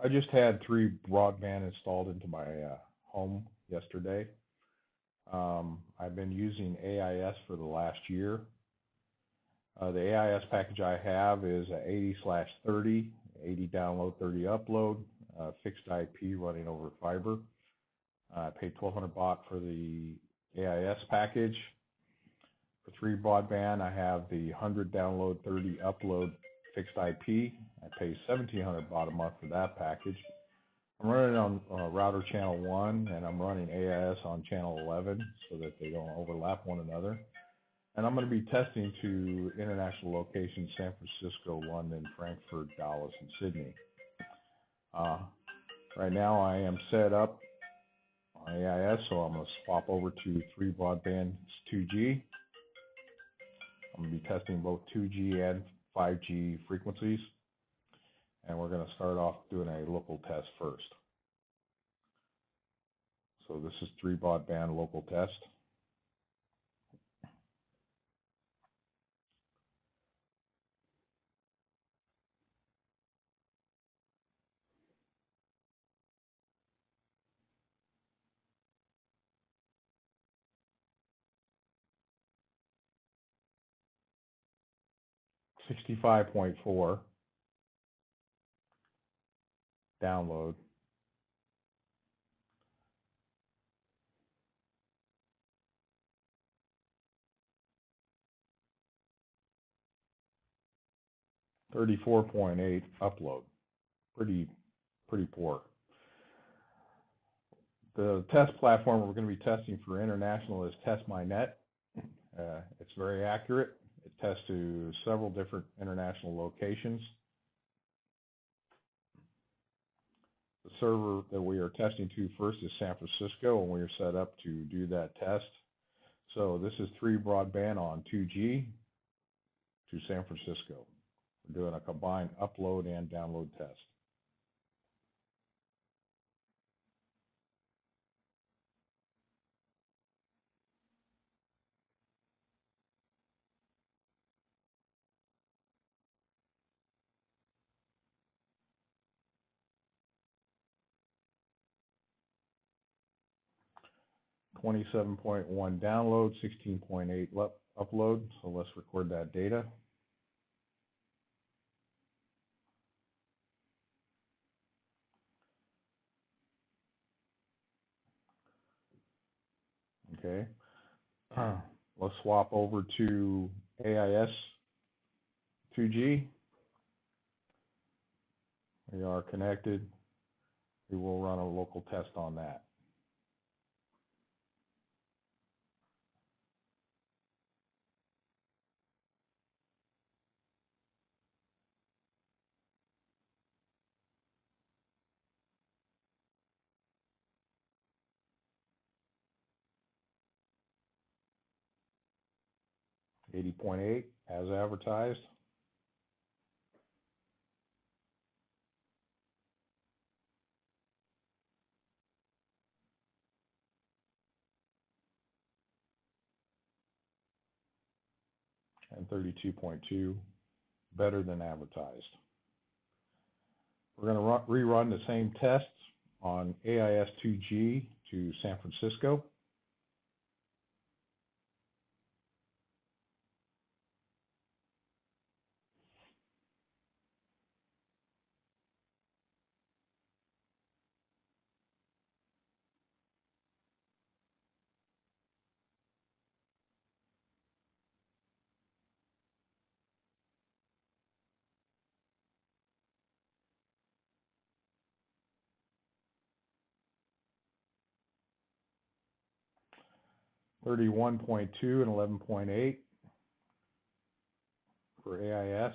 I just had three broadband installed into my home yesterday. I've been using AIS for the last year. The AIS package I have is a 80/30, 80 download, 30 upload, fixed IP running over fiber. I paid 1,200 baht for the AIS package. For three broadband, I have the 100 download, 30 upload fixed IP. I pay 1,700 baht a month for that package. I'm running on router channel 1, and I'm running AIS on channel 11 so that they don't overlap one another. And I'm going to be testing to international locations: San Francisco, London, Frankfurt, Dallas, and Sydney. Right now I am set up on AIS, so I'm going to swap over to three broadband 2G. I'm going to be testing both 2G and 5G frequencies, and we're going to start off doing a local test first. So this is three broadband local test. $65.4 download. $34.8 upload. Pretty poor. The test platform we're going to be testing for international is TestMyNet. It's very accurate. It tests to several different international locations. The server that we are testing to first is San Francisco, and we are set up to do that test. So this is three broadband on 2G to San Francisco. We're doing a combined upload and download test. $27.1 download, $16.8 upload. So let's record that data. Okay. Let's swap over to AIS 2G. We are connected. We will run a local test on that. $80.8 as advertised. And 32.2, better than advertised. We're going to rerun the same tests on AIS 2G to San Francisco. $31.2 and $11.8 for AIS.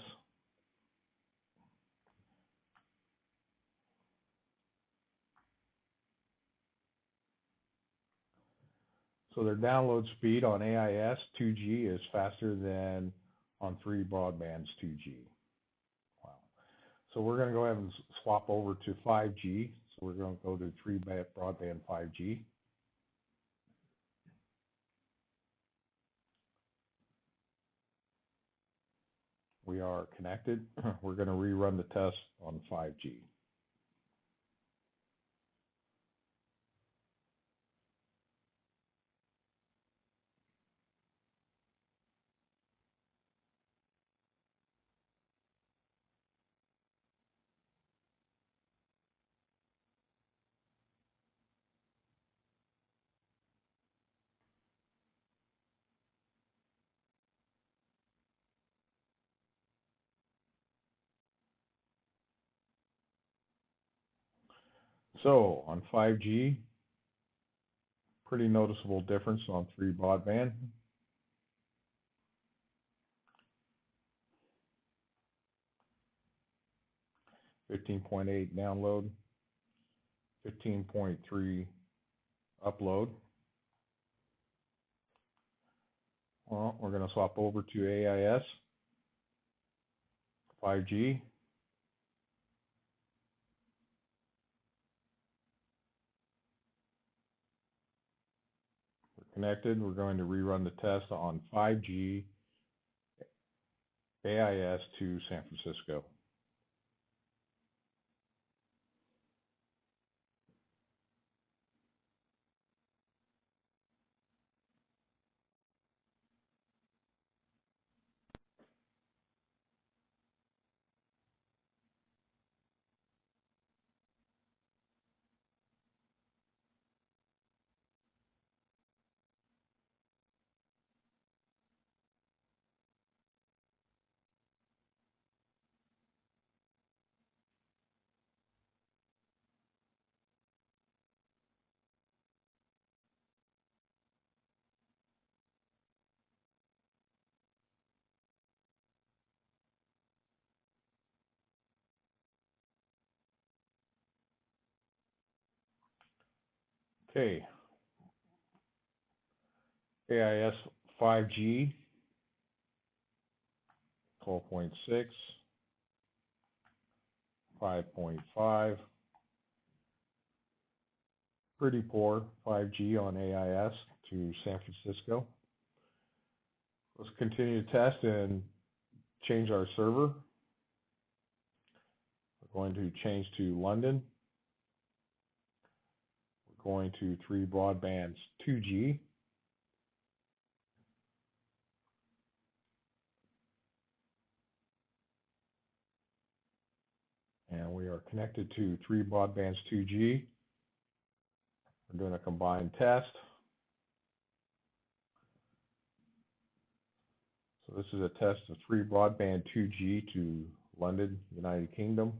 So their download speed on AIS 2G is faster than on three broadbands 2G. Wow. So we're going to go ahead and swap over to 5G. So we're going to go to three broadband 5G. We are connected. We're going to rerun the test on 5G. So on 5G, pretty noticeable difference on 3 broadband. .8 download, 15.3 upload. Well, we're going to swap over to AIS 5G. We're connected. We're going to rerun the test on 5G AIS to San Francisco. Okay, AIS 5G 12.6, 5.5. Pretty poor 5G on AIS to San Francisco. Let's continue to test and change our server. We're going to change to London. We're going to 3 broadbands 2G. And we are connected to 3 broadbands 2G. We're doing a combined test. So this is a test of 3 broadband 2G to London, United Kingdom.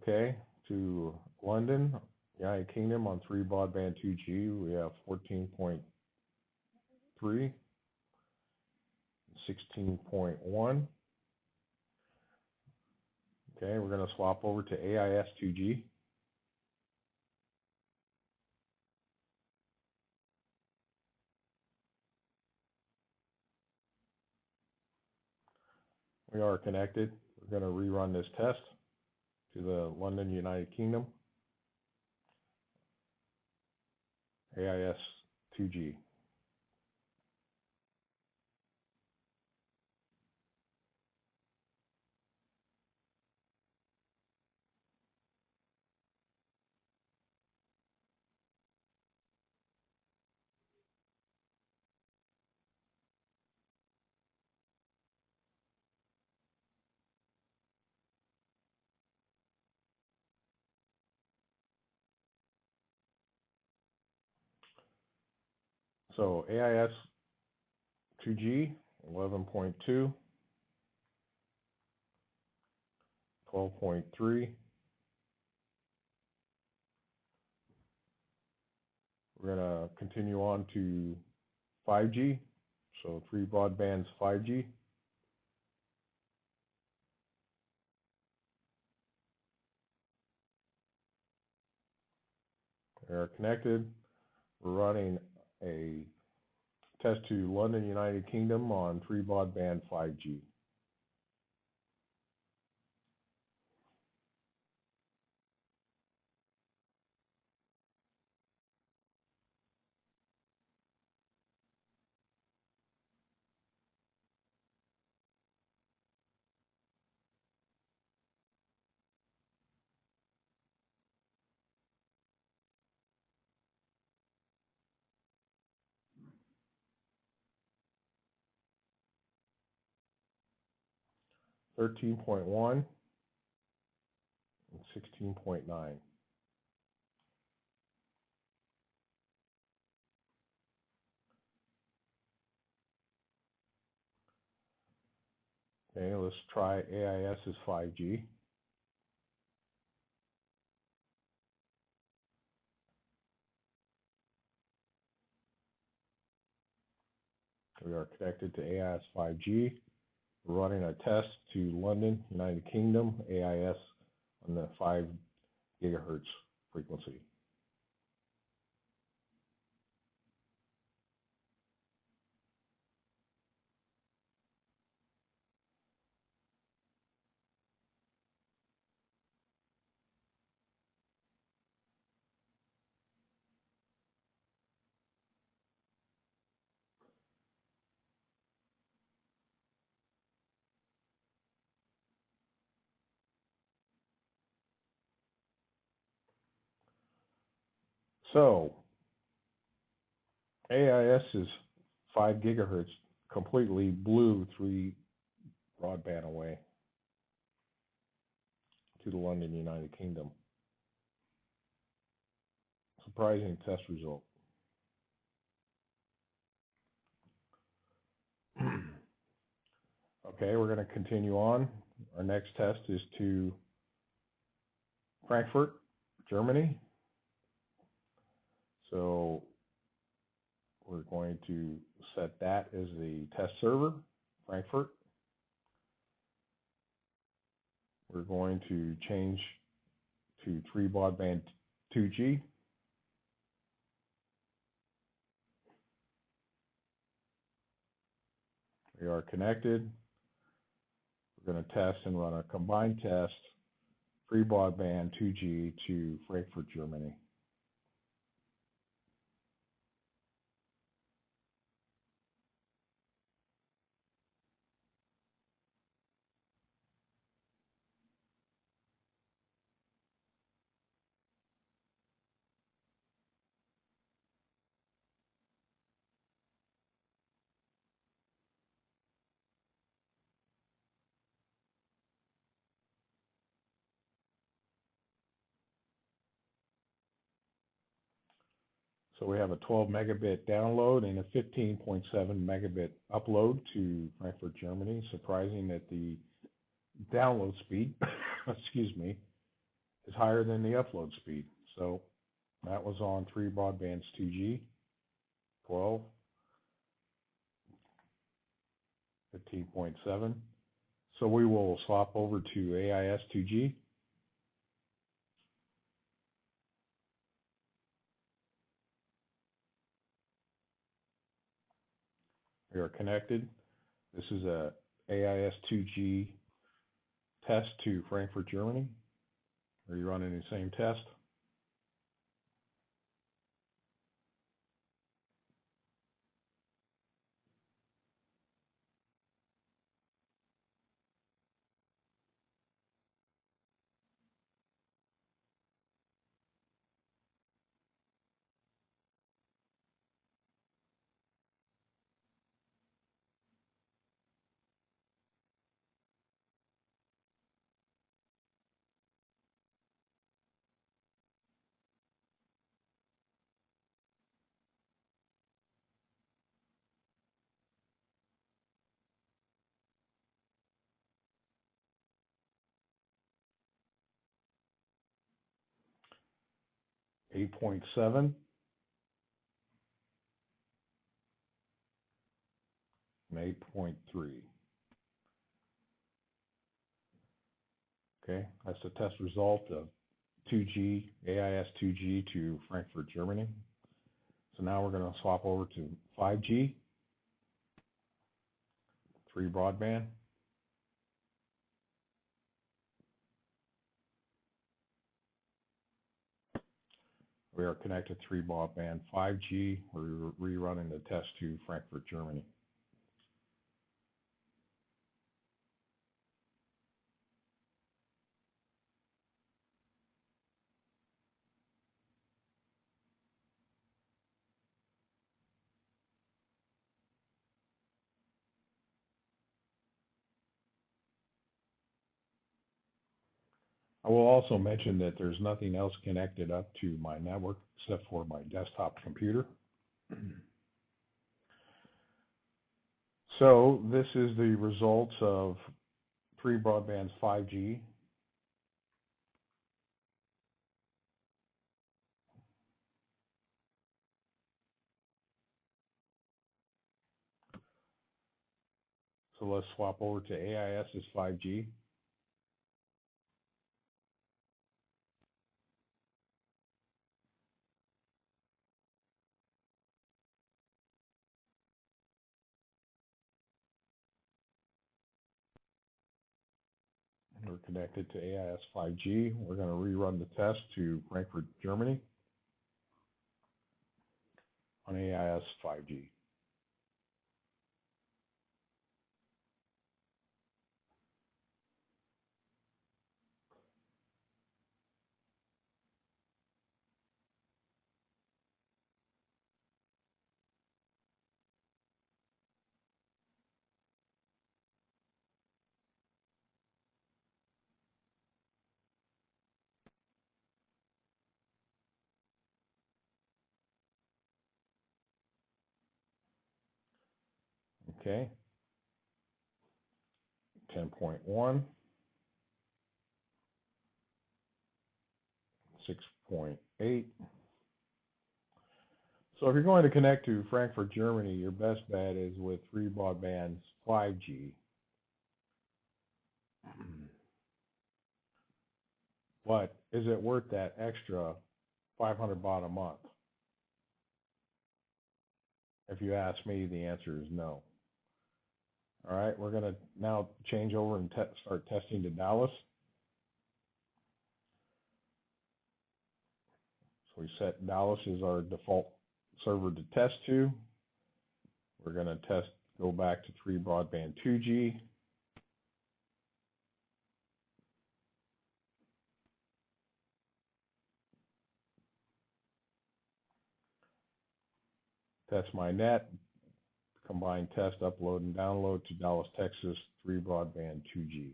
Okay, to London, United Kingdom on 3 broadband 2G, we have 14.3, 16.1. Okay, we're going to swap over to AIS 2G. We are connected. We're going to rerun this test to the London, United Kingdom, AIS 2G. So AIS 2G, 11.2, 12.3. We're going to continue on to 5G, so 3 broadbands 5G. They are connected. We're running a test to London, United Kingdom on 3 broadband 5G. 13.1, and 16.9. Okay, let's try AIS's 5G. We are connected to AIS 5G. We're running a test to London, United Kingdom, AIS on the 5 gigahertz frequency. So, AIS's 5 gigahertz completely blew 3 broadband away to the London, United Kingdom. Surprising test result. Okay, we're going to continue on. Our next test is to Frankfurt, Germany. So we're going to set that as the test server, Frankfurt. We're going to change to 3 broadband 2G. We are connected. We're going to test and run a combined test, 3 broadband 2G to Frankfurt, Germany. So we have a 12 megabit download and a 15.7 megabit upload to Frankfurt, Germany. Surprising that the download speed, excuse me, is higher than the upload speed. So that was on 3 broadbands 2G, 12, 15.7. So we will swap over to AIS 2G. We are connected. This is a AIS 2G test to Frankfurt, Germany. Are you running the same test? Eight 8.7 and 8.3. Okay, that's the test result of 2G, AIS 2G to Frankfurt, Germany. So now we're going to swap over to 5G, 3 broadband. We are connected 3 broadband 5G. We're rerunning the test to Frankfurt, Germany. I will also mention that there's nothing else connected up to my network except for my desktop computer. So this is the results of Free Broadband's 5G. So let's swap over to AIS's 5G. We're connected to AIS 5G. We're going to rerun the test to Frankfurt, Germany on AIS 5G. Okay. 10.1, 6.8. So if you're going to connect to Frankfurt, Germany, your best bet is with Free Broadband's 5G. But is it worth that extra 500 baht a month? If you ask me, the answer is no. All right, we're going to now change over and start testing to Dallas. So we set Dallas as our default server to test to. We're going to go back to Free Broadband 2G. Test my net. Combine test, upload, and download to Dallas, Texas, Free Broadband 2G.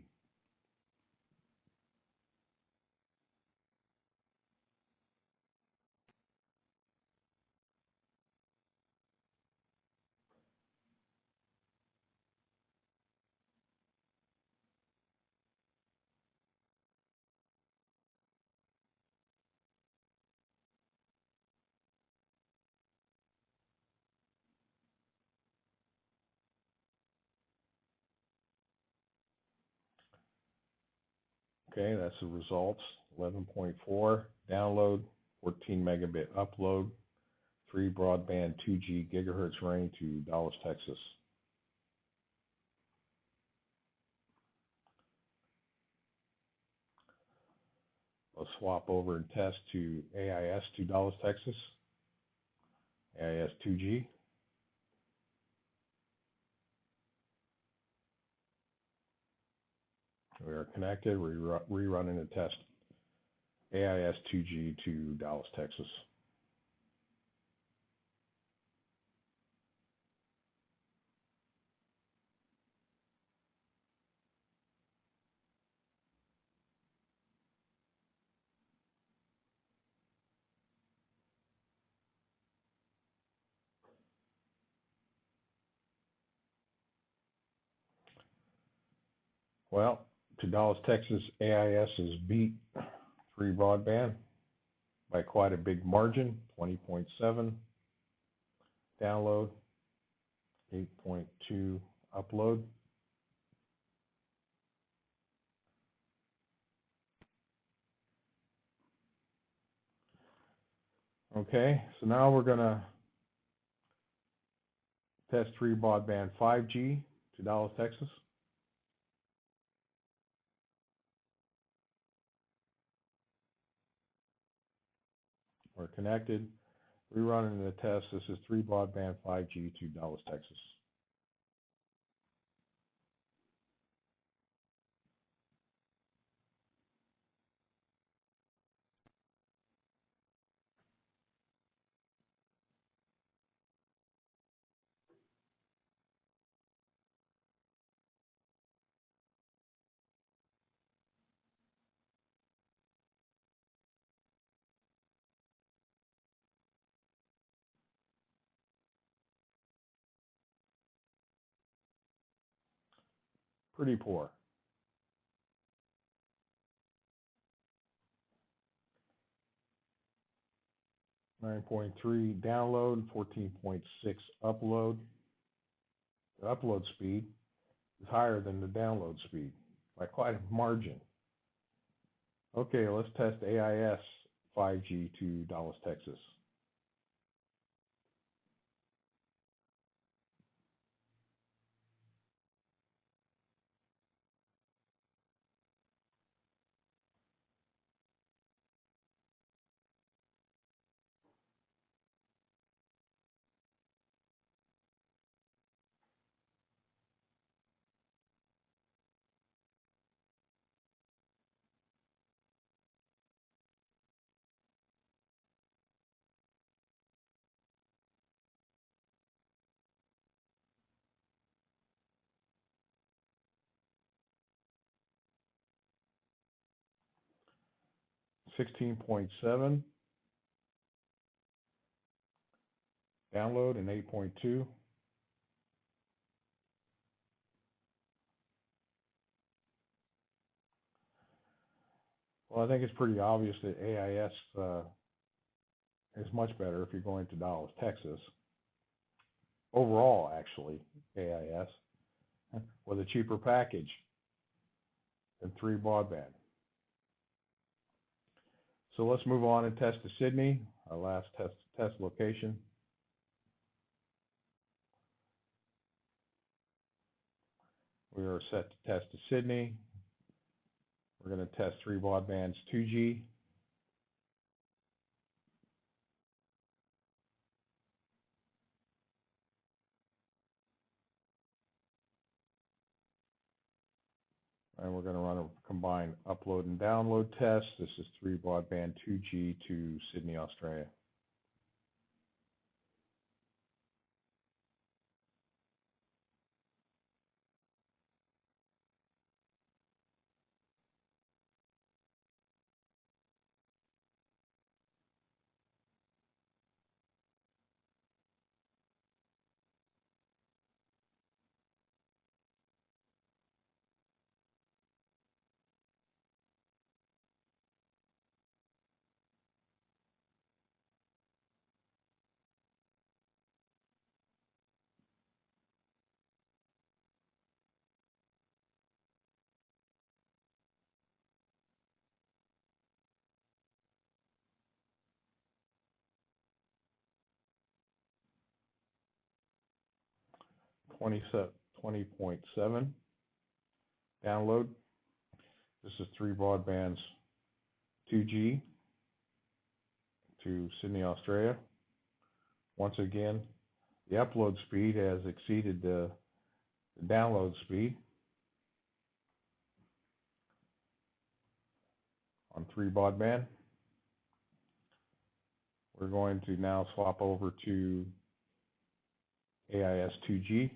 Okay, that's the results. 11.4 download, 14 megabit upload, Free Broadband 2G gigahertz range to Dallas, Texas. Let's swap over and test to AIS to Dallas, Texas. AIS 2G. We are connected. We're rerunning the test. AIS 2G to Dallas, Texas. Well, to Dallas, Texas, AIS has beat Free Broadband by quite a big margin, 20.7 download, 8.2 upload. Okay, so now we're going to test Free Broadband 5G to Dallas, Texas. We're connected. Rerunning the test. This is Free Broadband 5G to Dallas, Texas. Pretty poor. .3 download, 14.6 upload. The upload speed is higher than the download speed by quite a margin. Okay, let's test AIS 5G to Dallas, Texas. .7 download and 8.2. Well, I think it's pretty obvious that AIS is much better if you're going to Dallas, Texas. Overall, actually, AIS with a cheaper package than 3 broadband. So let's move on and test to Sydney, our last test location. We are set to test to Sydney. We're going to test 3 broadbands 2G. And we're going to run a combined upload and download test. This is 3 broadband 2G to Sydney, Australia. .7 download. This is 3 broadbands 2G to Sydney, Australia. Once again, the upload speed has exceeded the download speed on 3 broadband. We're going to now swap over to AIS 2G.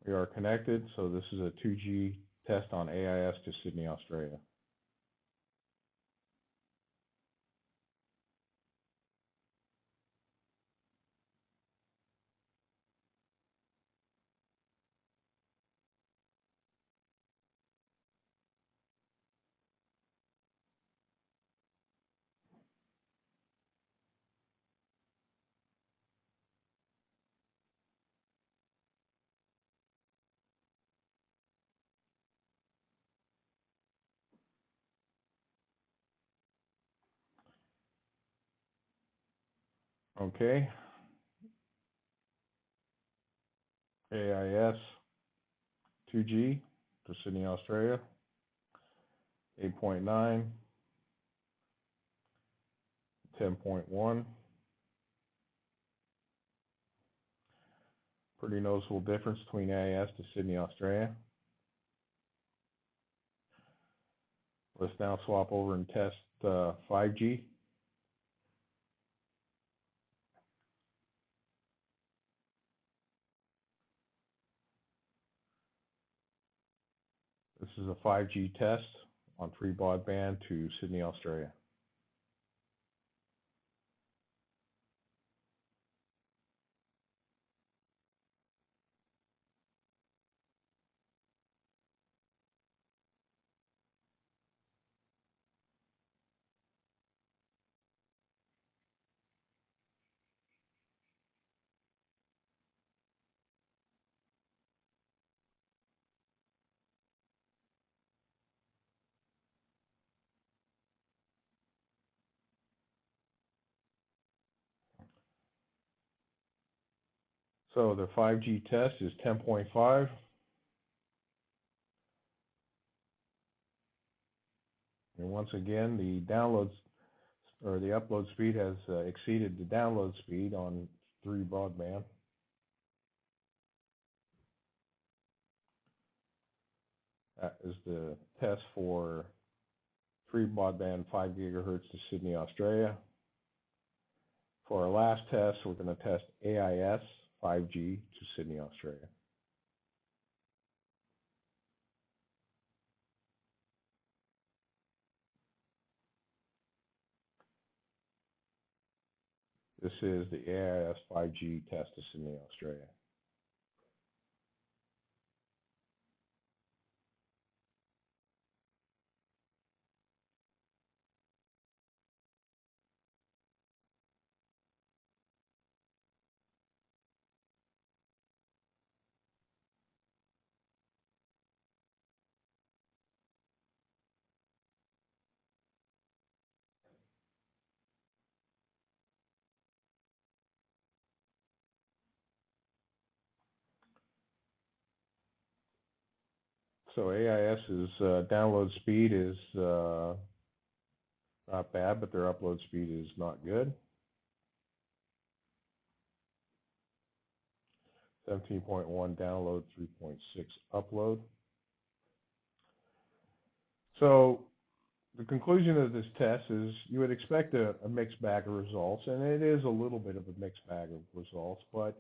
We are connected, so this is a 2G test on AIS to Sydney, Australia. Okay. AIS 2G to Sydney, Australia. 8.9, 10.1. Pretty noticeable difference between AIS to Sydney, Australia. Let's now swap over and test 5G. This is a 5G test on 3 broadband to Sydney, Australia. So the 5G test is 10.5. And once again, the downloads or the upload speed has exceeded the download speed on 3 broadband. That is the test for 3 broadband 5 gigahertz to Sydney, Australia. For our last test, we're going to test AIS 5G to Sydney, Australia. This is the AIS 5G test to Sydney, Australia. So AIS's download speed is not bad, but their upload speed is not good. 17.1 download, 3.6 upload. So the conclusion of this test is you would expect a mixed bag of results, and it is a little bit of a mixed bag of results, but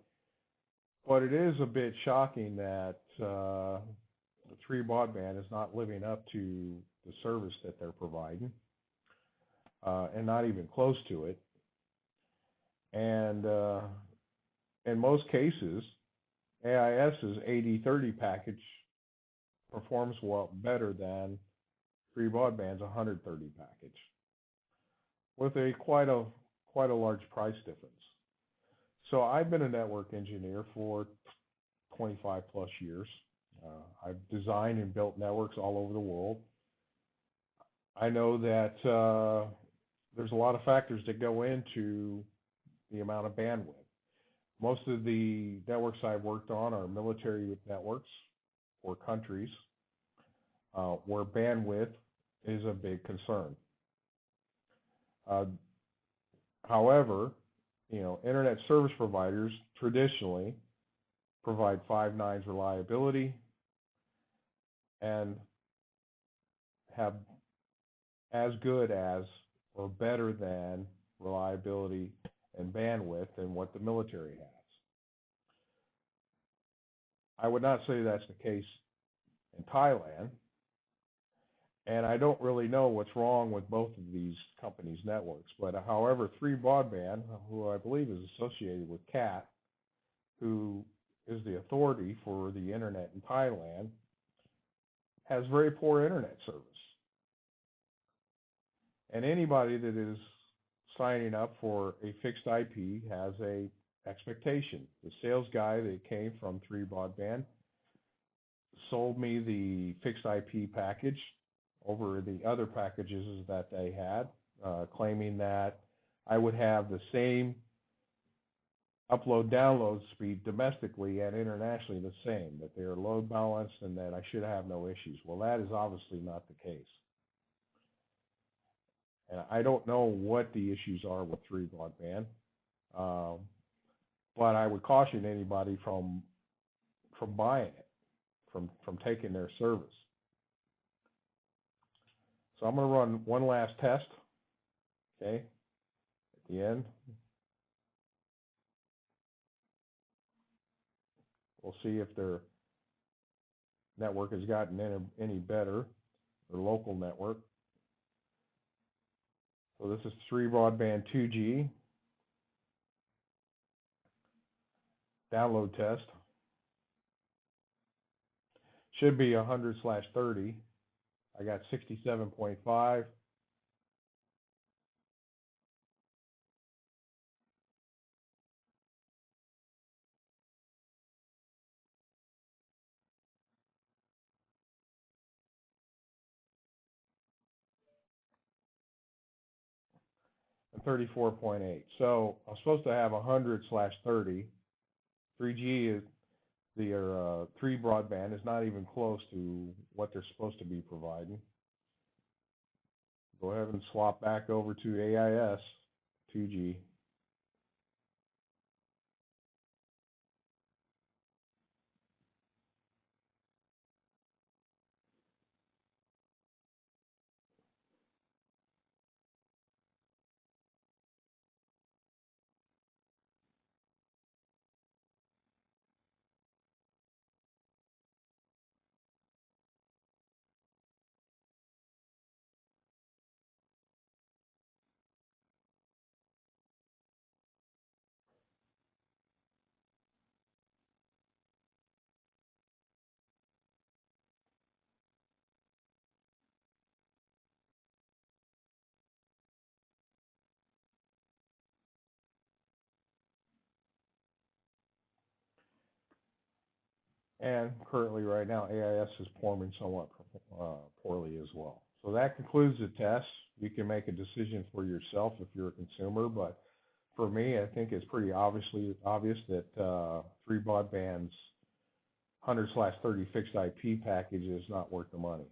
it is a bit shocking that the 3 broadband is not living up to the service that they're providing, and not even close to it. And in most cases, AIS's 80/30 package performs better than 3 broadband's 130 package, with quite a large price difference. So I've been a network engineer for 25 plus years. I've designed and built networks all over the world. I know that there's a lot of factors that go into the amount of bandwidth. Most of the networks I've worked on are military networks for countries where bandwidth is a big concern. However, internet service providers traditionally provide 5 nines reliability and have as good as or better than reliability and bandwidth than what the military has. I would not say that's the case in Thailand, and I don't really know what's wrong with both of these companies' networks. But however, 3 Broadband, who I believe is associated with CAT, who is the authority for the internet in Thailand, has very poor internet service. And anybody that is signing up for a fixed IP has a expectation. The sales guy that came from 3 Broadband sold me the fixed IP package over the other packages that they had, claiming that I would have the same upload download speed domestically and internationally the same, that they are load balanced and that I should have no issues. Well, that is obviously not the case. And I don't know what the issues are with 3 Broadband, but I would caution anybody from buying it, from taking their service. So I'm going to run one last test, okay, at the end. We'll see if their network has gotten any better, their local network. So this is 3 Broadband 2G download test. Should be 100/30. I got 67.5. And 34.8. So I'm supposed to have 100/30 3G is the 3 broadband is not even close to what they're supposed to be providing. Go ahead and swap back over to AIS 2G. And currently, right now, AIS is performing somewhat poorly as well. So that concludes the test. You can make a decision for yourself if you're a consumer, but for me, I think it's pretty obvious that 3 broadband's 100/30 fixed IP package is not worth the money.